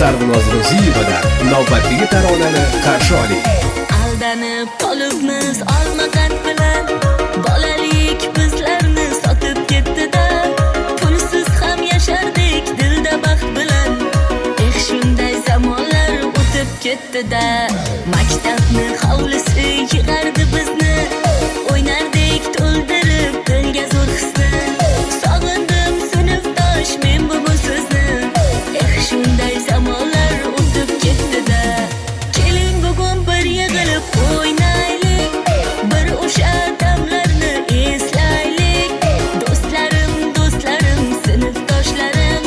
Sarvinoz Ro'ziyevadan navbatdagi taronani qarshi oling. Aldanib qolibmiz olma qand bilan, bolalik bizlarni sotib ketdi-da. Pulsiz ham yashardik dilda baxt bilan, shunday zamonlar o'tib ketdi-da. Maktabni hovlisi yig'ardi bizni, o'ynardik to'ldirib dilga zo'r hisni. Sog'indim sinfdosh men bugun sizni, shunday zamonlar o'tib ketdi-da. Keling bugun bir yig'ilib o'ynaylik, bir o'sha damlarni eslaylik. Do'stlarim, do'stlarim, sinfdoshlarim,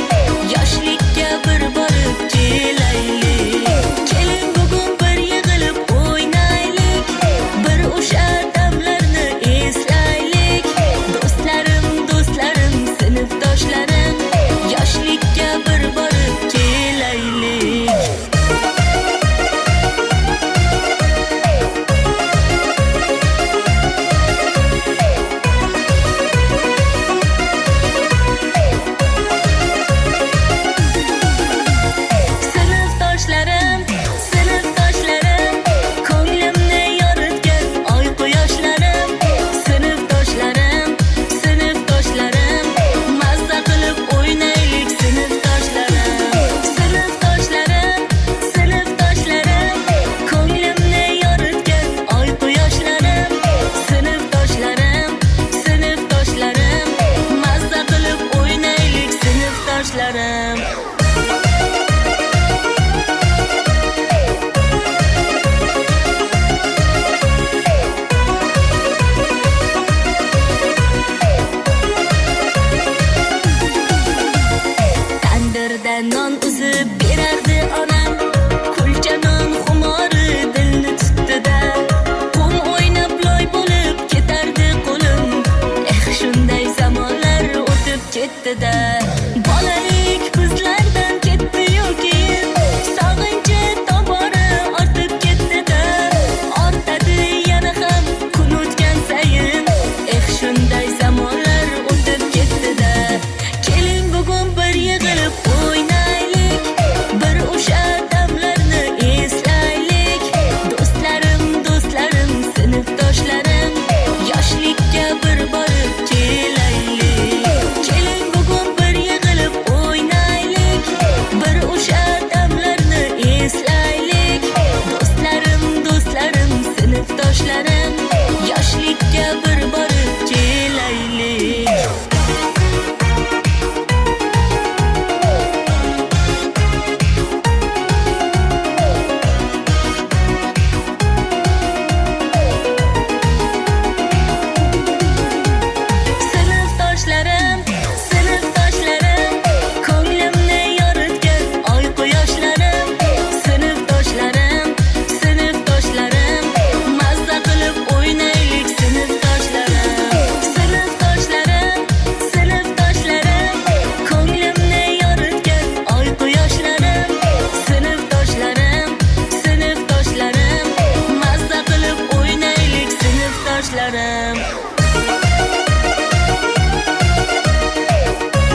yoshlikka bir borib kelaylik. Keling bugun bir yig'ilib o'ynaylik, bir o'sha damlarni eslaylik. Do'stlarim, do'stlarim, sinfdoshlarim, yoshlikka bir borib kelaylik. Sinfdoshlarim, sinfdoshlarim, ko'nglimni yoritgan oy quyoshlarim. Sinfdoshlarim, sinfdoshlarim, mazza qilib o'ynaylik sinfdoshlarim. Sinfdoshlarim, sinfdoshlarim, ko'nglimni yoritgan oy quyoshlarim. Sinfdoshlarim, sinfdoshlarim, mazza qilib o'ynaylik sinfdoshlarim. Tandirda non uzib berardi onam, kulcha non xumori dilni tutdi-da. Qum o'ynab loy bo'lib ketardi qo'lim, shunday zamonlar o'tib ketdi-da.